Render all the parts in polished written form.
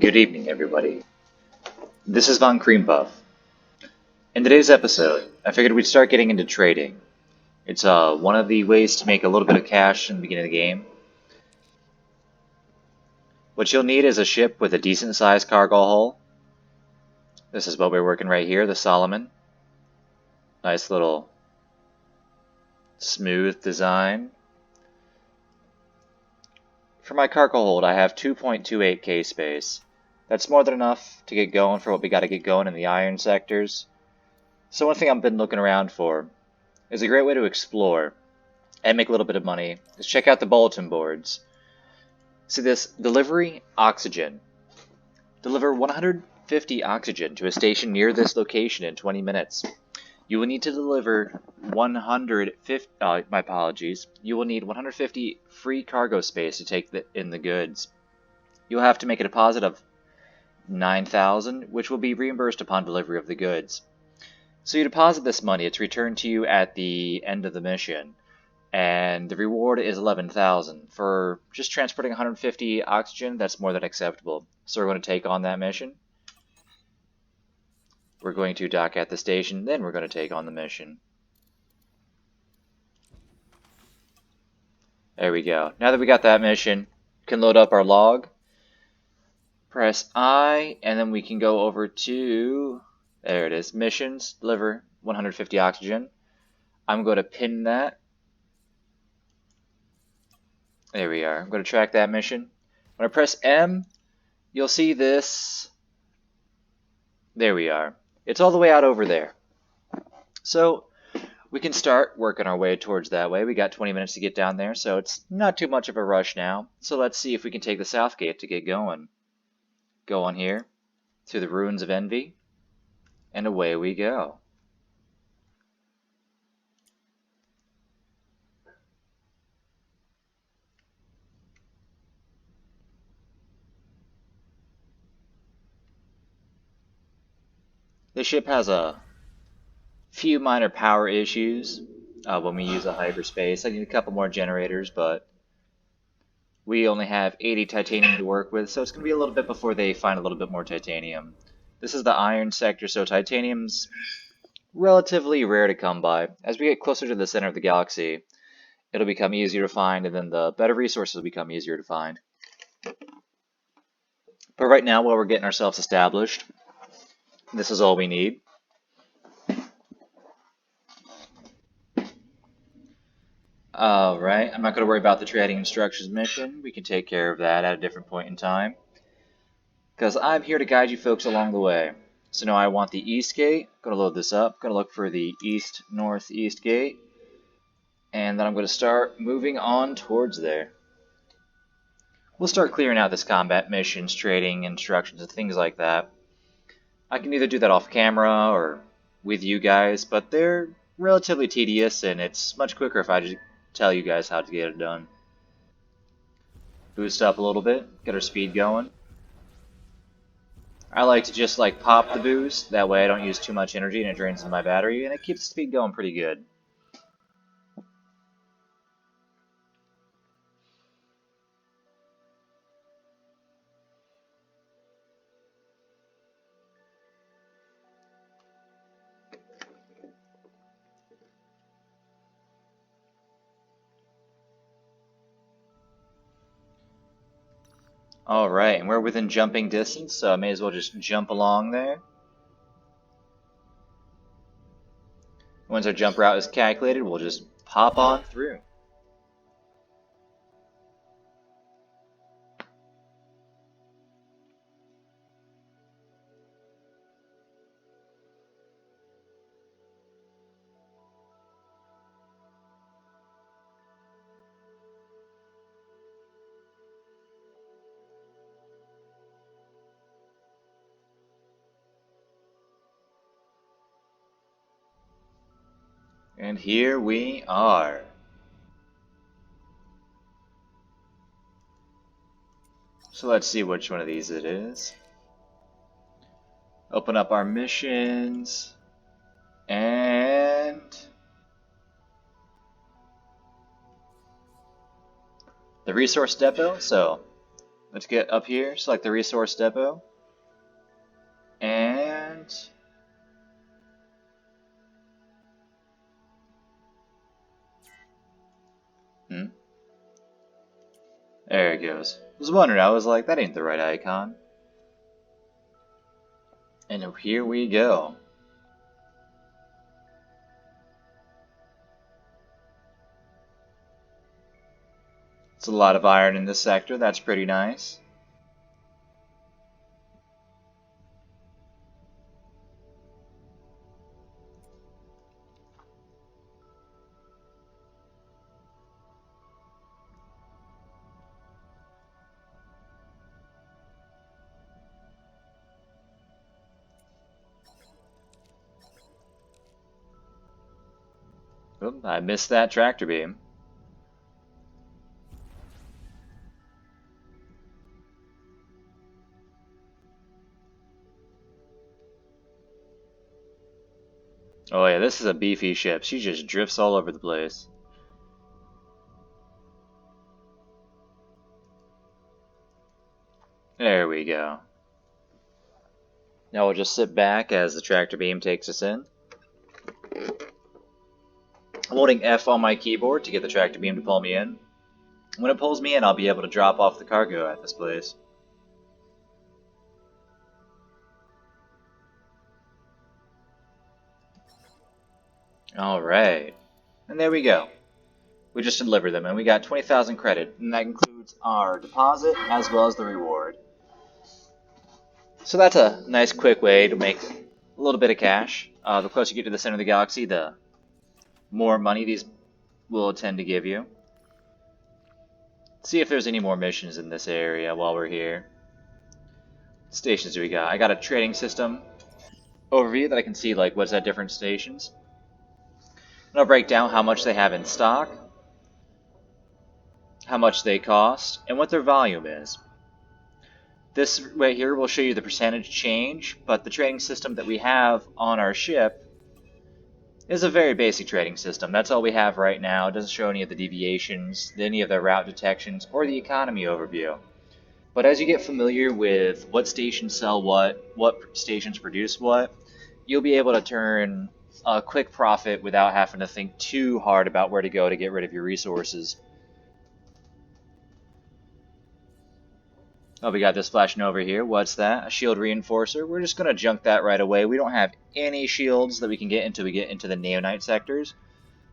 Good evening, everybody. This is Von Cream Puff. In today's episode, I figured we'd start getting into trading. It's one of the ways to make a little bit of cash in the beginning of the game. What you'll need is a ship with a decent sized cargo hull. This is what we're working right here, the Solomon. Nice little smooth design. For my cargo hold, I have 2.28k space. That's more than enough to get going for what we got to get going in the iron sectors. So one thing I've been looking around for is a great way to explore and make a little bit of money is check out the bulletin boards. See this, delivery oxygen. Deliver 150 oxygen to a station near this location in 20 minutes. You will need to deliver 150, my apologies. You will need 150 free cargo space to take in the goods. You'll have to make a deposit of 9,000, which will be reimbursed upon delivery of the goods. So you deposit this money, it's returned to you at the end of the mission, and the reward is 11,000. For just transporting 150 oxygen, that's more than acceptable. So we're going to take on that mission. We're going to dock at the station, then we're going to take on the mission. There we go. Now that we got that mission, we can load up our log. Press I, and then we can go over to... There it is. Missions. Deliver 150 oxygen. I'm going to pin that. There we are. I'm going to track that mission. When I press M, you'll see this. There we are. It's all the way out over there. So we can start working our way towards that way. We got 20 minutes to get down there, so it's not too much of a rush now. So let's see if we can take the south gate to get going. Go on here to the Ruins of Envy. And away we go. This ship has a few minor power issues when we use a hyperspace. I need a couple more generators, but we only have 80 titanium to work with, so it's going to be a little bit before they find a little bit more titanium. This is the iron sector, so titanium's relatively rare to come by. As we get closer to the center of the galaxy, it'll become easier to find, and then the better resources will become easier to find. But right now, while we're getting ourselves established, this is all we need. Alright, I'm not going to worry about the trading instructions mission. We can take care of that at a different point in time, because I'm here to guide you folks along the way. So now I want the east gate. I'm going to load this up. I'm going to look for the east-northeast gate. And then I'm going to start moving on towards there. We'll start clearing out this combat missions, trading instructions, and things like that. I can either do that off camera or with you guys, but they're relatively tedious, and it's much quicker if I just tell you guys how to get it done. Boost up a little bit, get our speed going. I like to just pop the boost, that way I don't use too much energy and it drains my battery, and it keeps the speed going pretty good. Alright, and we're within jumping distance, so I may as well just jump along there. Once our jump route is calculated, we'll just pop on through. And here we are. So let's see which one of these it is. Open up our missions. And the resource depot. So Let's get up here, select the resource depot, and there it goes. I was wondering, I was like, that ain't the right icon. And here we go. It's a lot of iron in this sector, that's pretty nice. Oop, I missed that tractor beam. Oh yeah, this is a beefy ship. She just drifts all over the place. There we go. Now we'll just sit back as the tractor beam takes us in. I'm holding F on my keyboard to get the tractor beam to pull me in. When it pulls me in, I'll be able to drop off the cargo at this place. Alright. And there we go. We just delivered them, and we got 20,000 credit, and that includes our deposit as well as the reward. So that's a nice quick way to make a little bit of cash. The closer you get to the center of the galaxy, the more money these will tend to give you. Let's see if there's any more missions in this area while we're here. What stations do we got? I got a trading system overview that I can see like what's at different stations. And I'll break down how much they have in stock, how much they cost, and what their volume is. This right here will show you the percentage change, but the trading system that we have on our ship is a very basic trading system. That's all we have right now. It doesn't show any of the deviations, any of the route detections, or the economy overview. But as you get familiar with what stations sell what stations produce what, you'll be able to turn a quick profit without having to think too hard about where to go to get rid of your resources. Oh, we got this flashing over here. What's that? A shield reinforcer. We're just going to junk that right away. We don't have any shields that we can get until we get into the Neonite sectors.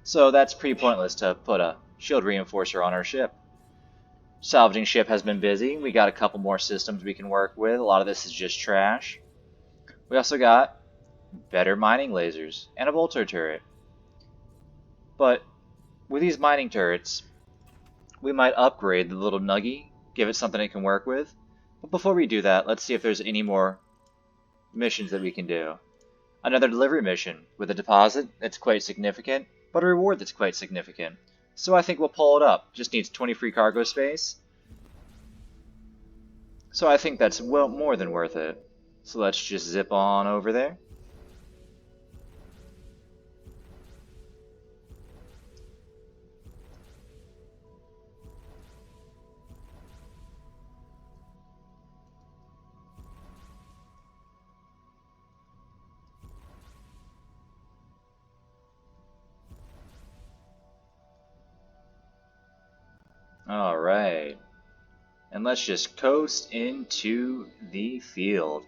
So that's pretty pointless to put a shield reinforcer on our ship. Salvaging ship has been busy. We got a couple more systems we can work with. A lot of this is just trash. We also got better mining lasers and a bolter turret. But with these mining turrets, we might upgrade the little nuggy, give it something it can work with. But before we do that, let's see if there's any more missions that we can do. Another delivery mission with a deposit that's quite significant, but a reward that's quite significant. So I think we'll pull it up. Just needs 20 free cargo space. So I think that's well more than worth it. So let's just zip on over there. Alright. And let's just coast into the field.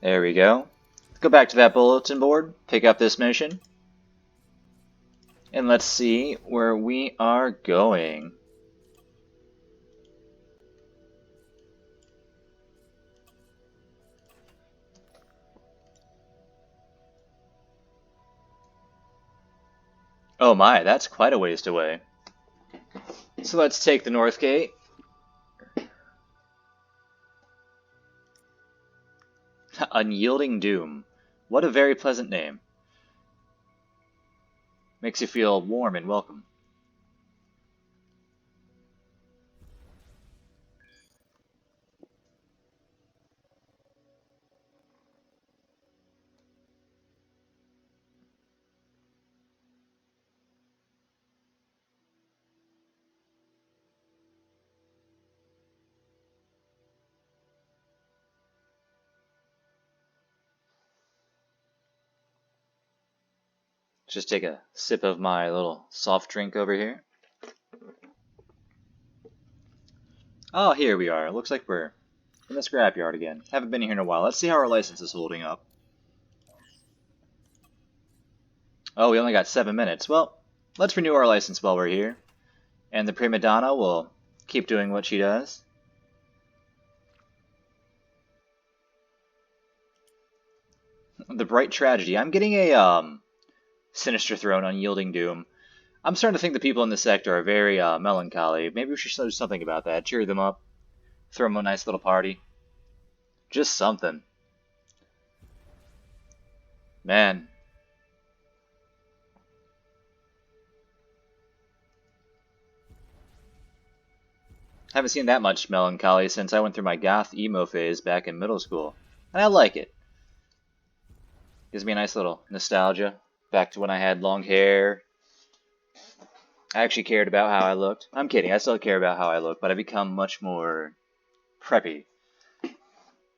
There we go. Let's go back to that bulletin board, pick up this mission, and let's see where we are going. Oh my, that's quite a ways away. So let's take the North Gate. Unyielding Doom. What a very pleasant name. Makes you feel warm and welcome. Just take a sip of my little soft drink over here. Oh, here we are. Looks like we're in the scrapyard again. Haven't been here in a while. Let's see how our license is holding up. Oh, we only got 7 minutes. Well, let's renew our license while we're here. And the prima donna will keep doing what she does. The Bright Tragedy. I'm getting a Sinister Throne, Unyielding Doom. I'm starting to think the people in this sector are very melancholy. Maybe we should do something about that. Cheer them up. Throw them a nice little party. Just something. Man. Haven't seen that much melancholy since I went through my goth emo phase back in middle school. And I like it. Gives me a nice little nostalgia. Back to when I had long hair. I actually cared about how I looked. I'm kidding, I still care about how I look, but I've become much more preppy.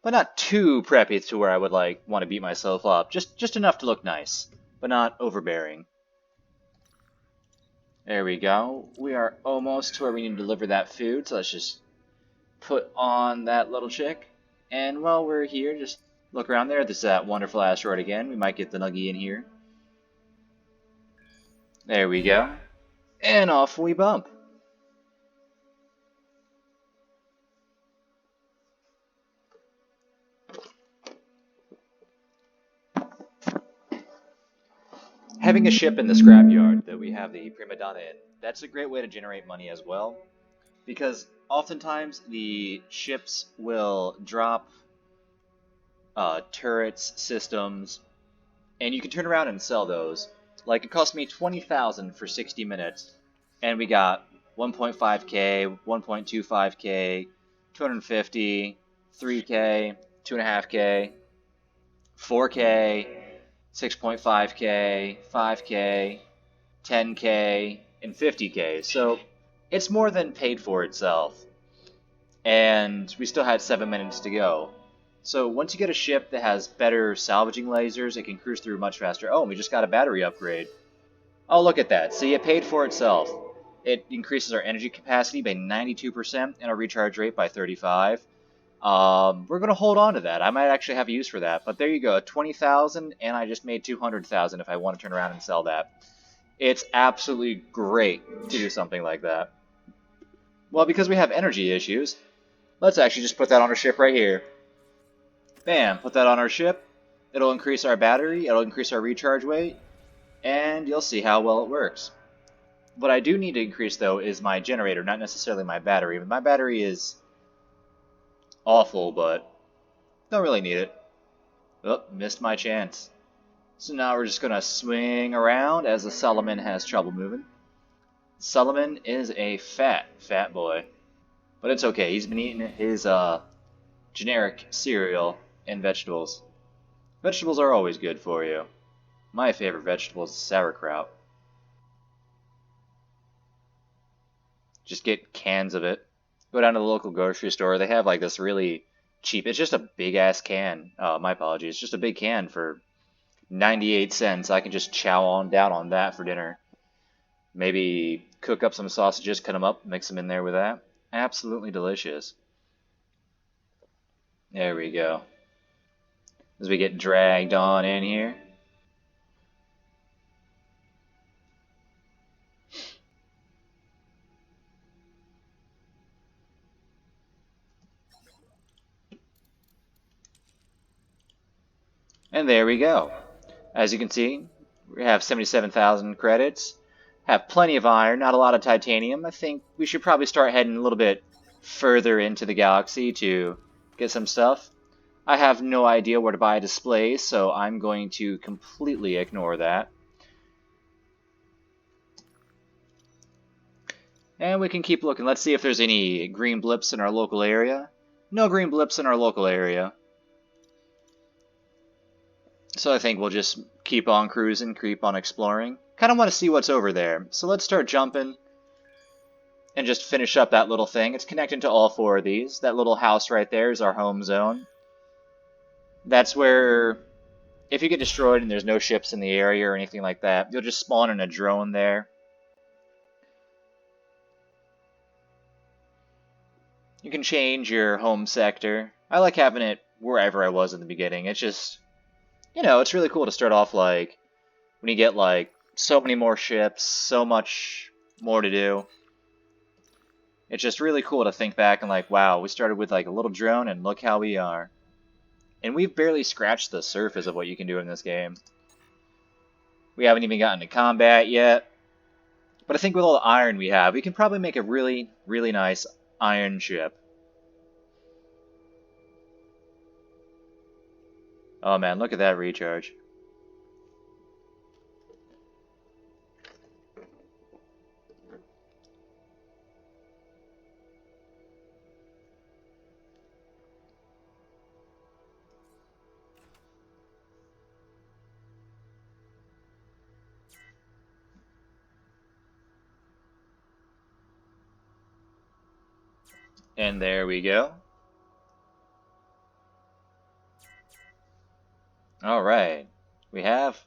But not too preppy to where I would want to beat myself up. Just enough to look nice, but not overbearing. There we go. We are almost to where we need to deliver that food, so let's just put on that little chick. And while we're here, just look around there. This is that wonderful asteroid again. We might get the nuggie in here. There we go. And off we bump. Having a ship in the scrapyard that we have the prima donna in, that's a great way to generate money as well. Because oftentimes the ships will drop turrets, systems, and you can turn around and sell those. Like, it cost me 20,000 for 60 minutes, and we got 1.5k, 1.25k, 250, 3k, 2.5k, 4k, 6.5k, 5k, 10k, and 50k. So it's more than paid for itself. And we still had 7 minutes to go. So once you get a ship that has better salvaging lasers, it can cruise through much faster. Oh, we just got a battery upgrade. Oh, look at that. See, it paid for itself. It increases our energy capacity by 92% and our recharge rate by 35%. We're going to hold on to that. I might actually have a use for that. But there you go, 20,000, and I just made 200,000 if I want to turn around and sell that. It's absolutely great to do something like that. Well, because we have energy issues, let's actually just put that on our ship right here. Bam, put that on our ship. It'll increase our battery, it'll increase our recharge rate, and you'll see how well it works. What I do need to increase, though, is my generator, not necessarily my battery. My battery is awful, but don't really need it. Oh, missed my chance. So now we're just going to swing around as the Solomon has trouble moving. Solomon is a fat boy. But it's okay, he's been eating his generic cereal and vegetables. Vegetables are always good for you. My favorite vegetable is sauerkraut. Just get cans of it. Go down to the local grocery store. They have like this really cheap, it's just a big ass can. My apologies. Just a big can for 98 cents. I can just chow on down on that for dinner. Maybe cook up some sausages, cut them up, mix them in there with that. Absolutely delicious. There we go. As we get dragged on in here. And there we go. As you can see, we have 77,000 credits. Have plenty of iron, not a lot of titanium. I think we should probably start heading a little bit further into the galaxy to get some stuff. I have no idea where to buy displays, so I'm going to completely ignore that. And we can keep looking. Let's see if there's any green blips in our local area. No green blips in our local area. So I think we'll just keep on cruising, keep on exploring. Kind of want to see what's over there. So let's start jumping and just finish up that little thing. It's connected to all 4 of these. That little house right there is our home zone. That's where if you get destroyed and there's no ships in the area or anything like that, you'll just spawn in a drone there. You can change your home sector. I like having it wherever I was in the beginning. It's just, it's really cool to start off like when you get like so many more ships, so much more to do. It's just really cool to think back and like, wow, we started with like a little drone and look how we are. And we've barely scratched the surface of what you can do in this game. We haven't even gotten to combat yet. But I think with all the iron we have, we can probably make a really, really nice iron ship. Oh man, look at that recharge. And there we go. Alright, we have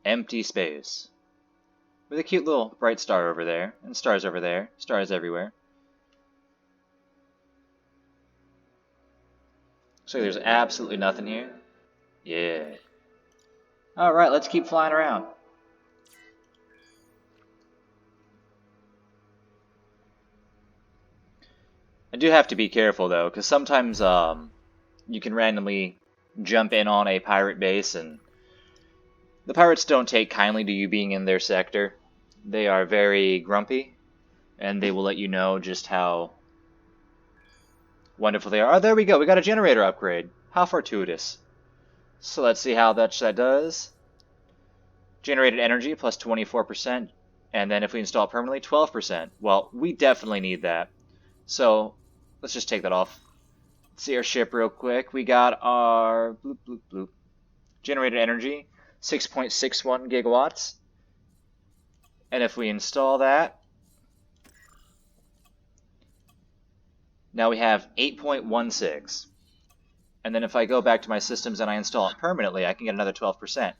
empty space. With a cute little bright star over there, and stars over there, stars everywhere. So there's absolutely nothing here. Yeah. Alright, let's keep flying around. I do have to be careful though, because sometimes you can randomly jump in on a pirate base, and the pirates don't take kindly to you being in their sector. They are very grumpy, and they will let you know just how wonderful they are. Oh, there we go. We got a generator upgrade. How fortuitous. So let's see how that does. Generated energy plus 24%, and then if we install it permanently, 12%. Well, we definitely need that. So let's just take that off. Let's see our ship real quick. We got our bloop bloop bloop. Generated energy, 6.61 gigawatts. And if we install that, now we have 8.16. And then if I go back to my systems and I install it permanently, I can get another 12%.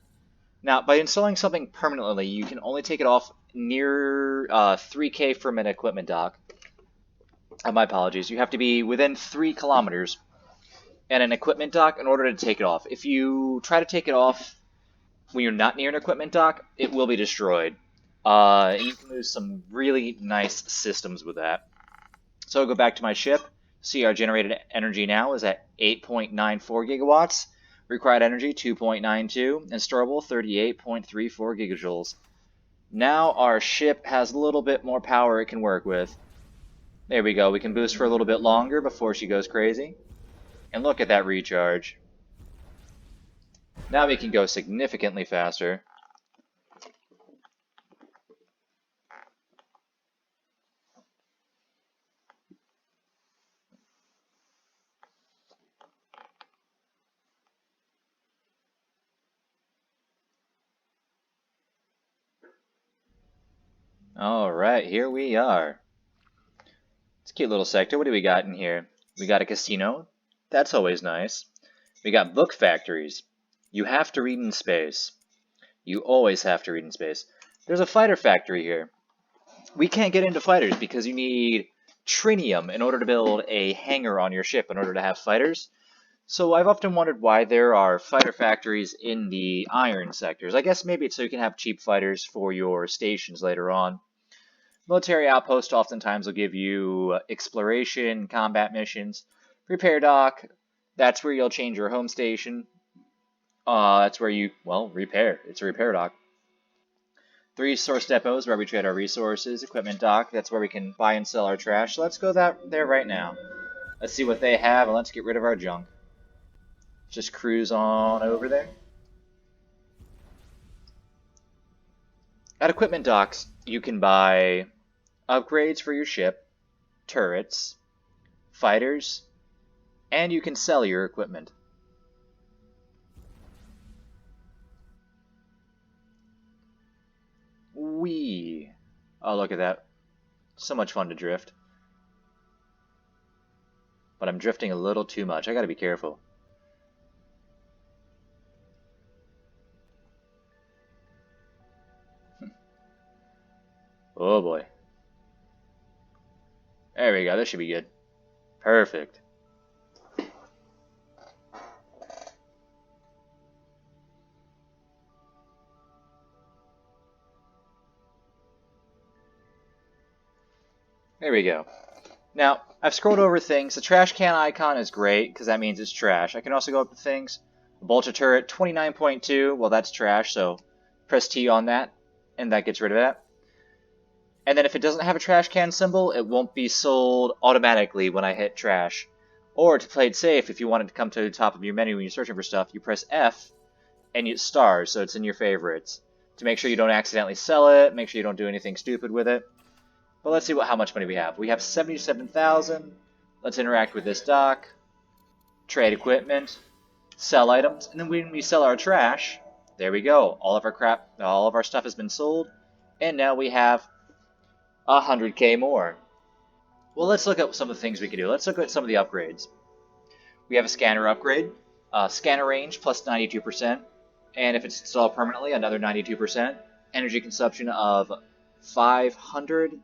Now, by installing something permanently, you can only take it off near 3K from an equipment dock. My apologies. You have to be within 3 kilometers and an equipment dock in order to take it off. If you try to take it off when you're not near an equipment dock, it will be destroyed. And you can lose some really nice systems with that. So I'll go back to my ship. See, our generated energy now is at 8.94 gigawatts. Required energy, 2.92. And storable, 38.34 gigajoules. Now our ship has a little bit more power it can work with. There we go. We can boost for a little bit longer before she goes crazy. And look at that recharge. Now we can go significantly faster. Alright, here we are. It's a cute little sector. What do we got in here? We got a casino. That's always nice. We got book factories. You have to read in space. You always have to read in space. There's a fighter factory here. We can't get into fighters because you need trinium in order to build a hangar on your ship in order to have fighters. So I've often wondered why there are fighter factories in the iron sectors. I guess maybe it's so you can have cheap fighters for your stations later on. Military outpost oftentimes will give you exploration, combat missions. Repair dock, that's where you'll change your home station. That's where you, well, repair. It's a repair dock. 3 source depots where we trade our resources. Equipment dock, that's where we can buy and sell our trash. So let's go there right now. Let's see what they have, and let's get rid of our junk. Just cruise on over there. At equipment docks, you can buy upgrades for your ship, turrets, fighters, and you can sell your equipment. Whee! Oh, look at that. So much fun to drift. but I'm drifting a little too much. I gotta be careful. Oh boy. There we go. This should be good. Perfect. There we go. Now, I've scrolled over things. The trash can icon is great, because that means it's trash. I can also go up to things. Bolter turret, 29.2. Well, that's trash, so press T on that, and that gets rid of that. And then if it doesn't have a trash can symbol, it won't be sold automatically when I hit trash. Or to play it safe, if you want it to come to the top of your menu when you're searching for stuff, you press F, and you stars, so it's in your favorites. To make sure you don't accidentally sell it, make sure you don't do anything stupid with it. But let's see how much money we have. We have 77,000. Let's interact with this dock. Trade equipment. Sell items. And then when we sell our trash, there we go. All of our stuff has been sold. And now we have 100k more. Well, let's look at some of the things we can do. Let's look at some of the upgrades. We have a scanner upgrade. Scanner range plus 92%. And if it's installed permanently, another 92%. Energy consumption of 505.16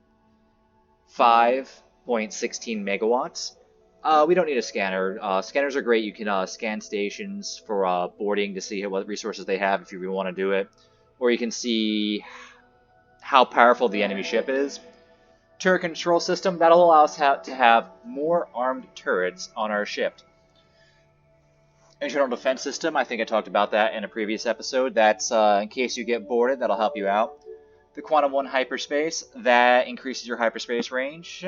megawatts. We don't need a scanner. Scanners are great. You can scan stations for boarding to see what resources they have if you really want to do it. Or you can see how powerful the enemy ship is. Turret control system, that'll allow us to have more armed turrets on our ship. Internal defense system, I think I talked about that in a previous episode. That's in case you get boarded, that'll help you out. The Quantum 1 hyperspace, that increases your hyperspace range.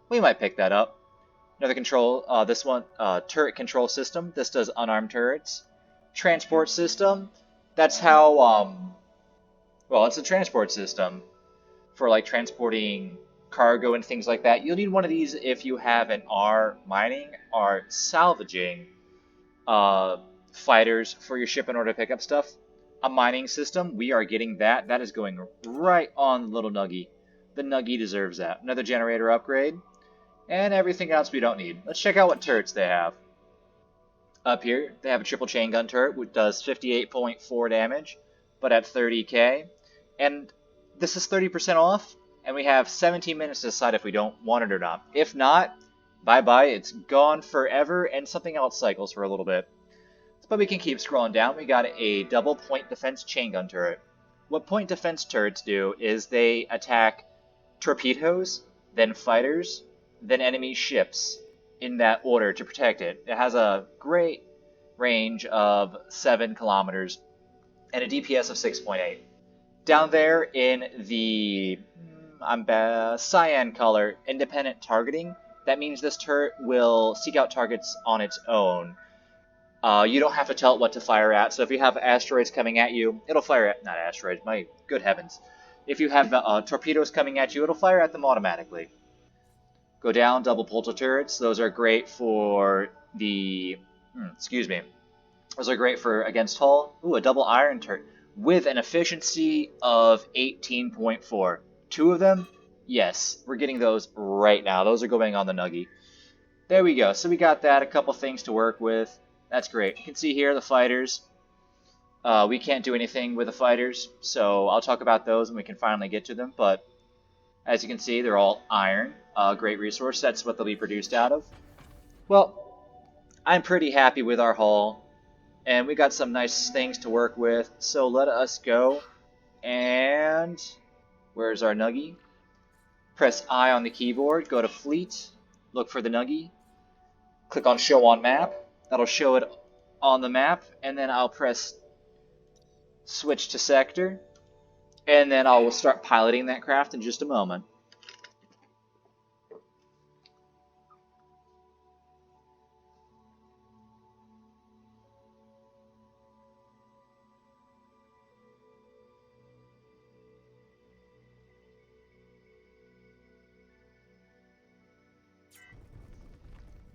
We might pick that up. Another control, this one, turret control system. This does unarmed turrets. Transport system, that's how, well, it's a transport system for like transporting cargo and things like that. You'll need one of these if you have an R mining or salvaging fighters for your ship in order to pick up stuff. A mining system, we are getting that. That is going right on Little Nuggy. The Nuggy deserves that. Another generator upgrade. And everything else we don't need. Let's check out what turrets they have. Up here, they have a triple chain gun turret, which does 58.4 damage, but at 30k. And this is 30% off, and we have 17 minutes to decide if we don't want it or not. If not, bye-bye, it's gone forever, and something else cycles for a little bit. But we can keep scrolling down. We got a double point defense chain gun turret. What point defense turrets do is they attack torpedoes, then fighters, then enemy ships in that order to protect it. It has a great range of 7 kilometers and a DPS of 6.8. Down there in the cyan color, independent targeting, that means this turret will seek out targets on its own. You don't have to tell it what to fire at, so if you have asteroids coming at you, it'll fire at, not asteroids, my good heavens. If you have torpedoes coming at you, it'll fire at them automatically. Go down, double bolter turrets, those are great for the, those are great for against hull. Ooh, a double iron turret with an efficiency of 18.4. 2 of them? Yes, we're getting those right now. Those are going on the Nuggy. There we go. So we got that, a couple things to work with. That's great. You can see here the fighters. We can't do anything with the fighters, so I'll talk about those when we can finally get to them. But as you can see, they're all iron. Great resource. That's what they'll be produced out of. Well, I'm pretty happy with our haul, and we got some nice things to work with. So let us go. And where's our Nuggy? Press I on the keyboard. Go to Fleet. Look for the Nuggy. Click on Show on Map. That'll show it on the map, and then I'll press Switch to Sector, and then I'll start piloting that craft in just a moment.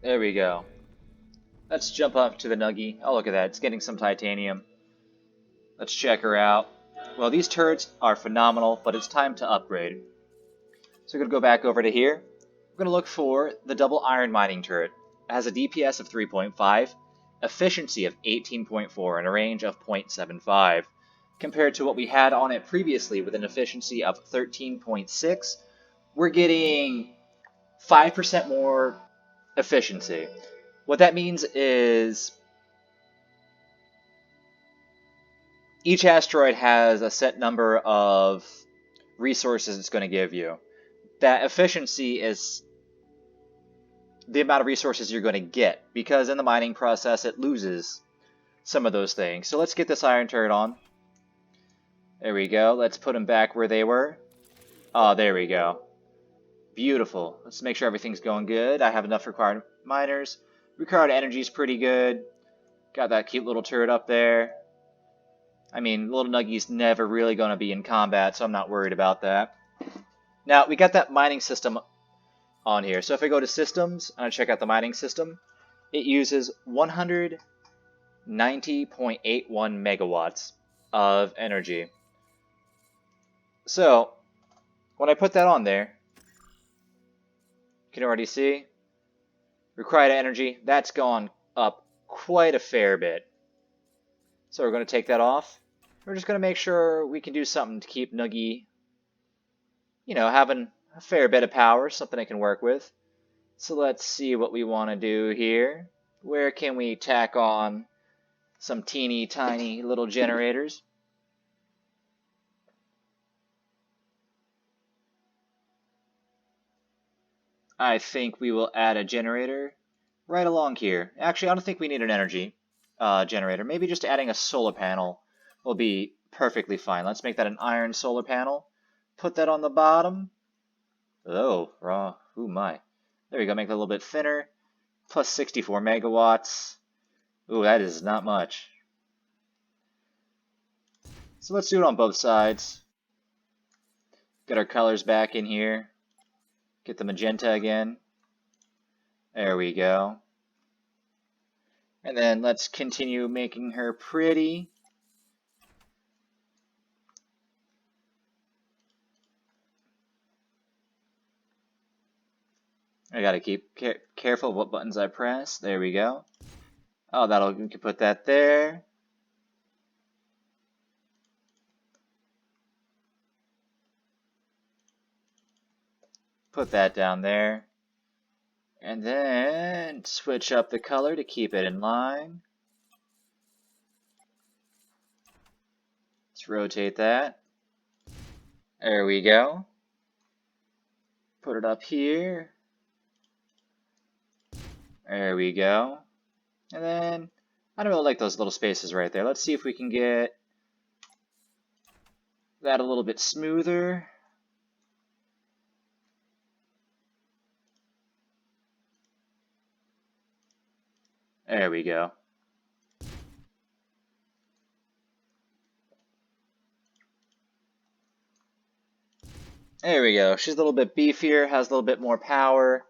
There we go. Let's jump up to the Nuggy. Oh, look at that. It's getting some titanium. Let's check her out. Well, these turrets are phenomenal, but it's time to upgrade. So we're going to go back over to here. we're going to look for the double iron mining turret. It has a DPS of 3.5, efficiency of 18.4, and a range of 0.75. Compared to what we had on it previously with an efficiency of 13.6, we're getting 5% more efficiency. What that means is each asteroid has a set number of resources it's going to give you. That efficiency is the amount of resources you're going to get, because in the mining process it loses some of those things. So let's get this iron turret on. There we go. Let's put them back where they were. Oh, there we go. Beautiful. Let's make sure everything's going good. I have enough required miners. Required energy is pretty good. Got that cute little turret up there. I mean, little Nuggy's never really going to be in combat, so I'm not worried about that. Now, we got that mining system on here. So if I go to systems and I check out the mining system, it uses 190.81 megawatts of energy. So when I put that on there, you can already see required energy, that's gone up quite a fair bit. So we're going to take that off. We're just going to make sure we can do something to keep Nuggy, you know, having a fair bit of power, something I can work with. So let's see what we want to do here. Where can we tack on some teeny tiny little generators? I think we will add a generator right along here. Actually, I don't think we need an energy generator. Maybe just adding a solar panel will be perfectly fine. Let's make that an iron solar panel. Put that on the bottom. Oh, raw. Ooh, my. There we go. Make it a little bit thinner. Plus 64 megawatts. Ooh, that is not much. So let's do it on both sides. Get our colors back in here. Get the magenta again. There we go. And then let's continue making her pretty. I gotta keep careful what buttons I press. There we go. Oh, we can put that there. Put that down there. And then switch up the color to keep it in line. Let's rotate that. There we go. Put it up here. There we go. And then, I don't really like those little spaces right there. Let's see if we can get that a little bit smoother. There we go. There we go. She's a little bit beefier, has a little bit more power.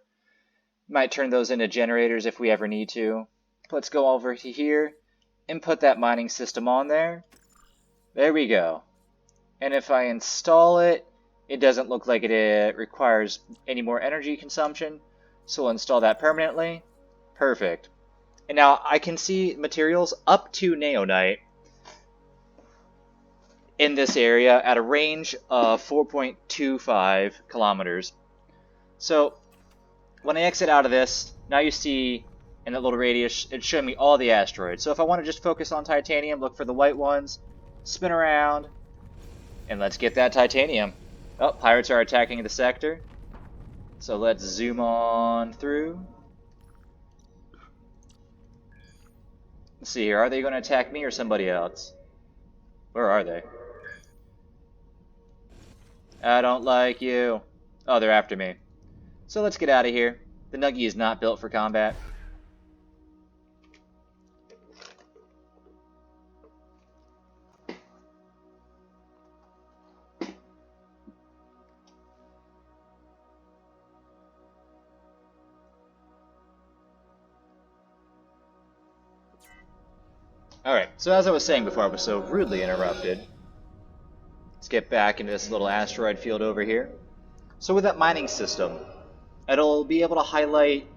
Might turn those into generators if we ever need to. Let's go over to here and put that mining system on there. There we go. And if I install it, it doesn't look like it requires any more energy consumption. So we'll install that permanently. Perfect. And now I can see materials up to Neonite in this area at a range of 4.25 kilometers. So when I exit out of this, now you see in that little radius, it's showing me all the asteroids. So if I want to just focus on titanium, look for the white ones, spin around, and let's get that titanium. Oh, pirates are attacking the sector. So let's zoom on through. Let's see here, are they going to attack me or somebody else? Where are they? I don't like you. Oh, they're after me. So let's get out of here. The Nuggy is not built for combat. Alright, so as I was saying before I was so rudely interrupted, let's get back into this little asteroid field over here. So with that mining system, It'll be able to highlight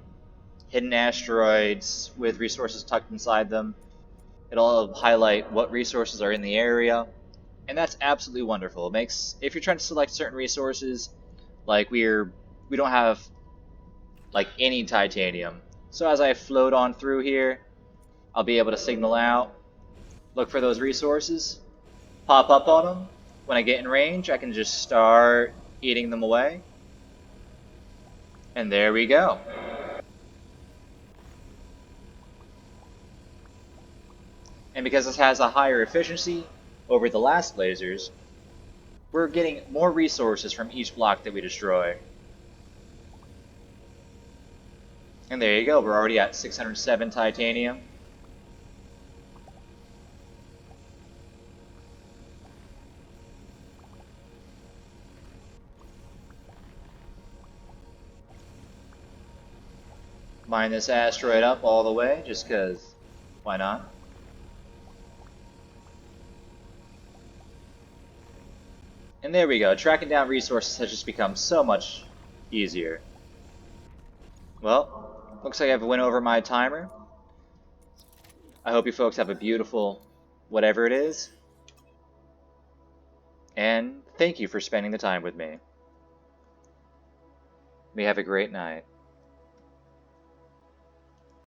hidden asteroids with resources tucked inside them. It'll highlight what resources are in the area, and that's absolutely wonderful. It makes, if you're trying to select certain resources, like we don't have like any titanium. So as I float on through here, I'll be able to signal out, look for those resources, pop up on them. When I get in range, I can just start eating them away. And there we go. And because this has a higher efficiency over the last lasers, we're getting more resources from each block that we destroy. And there you go, we're already at 607 titanium. Mine this asteroid up all the way, just because, why not? And there we go, tracking down resources has just become so much easier. Well, looks like I've went over my timer. I hope you folks have a beautiful whatever it is. And thank you for spending the time with me. May have a great night.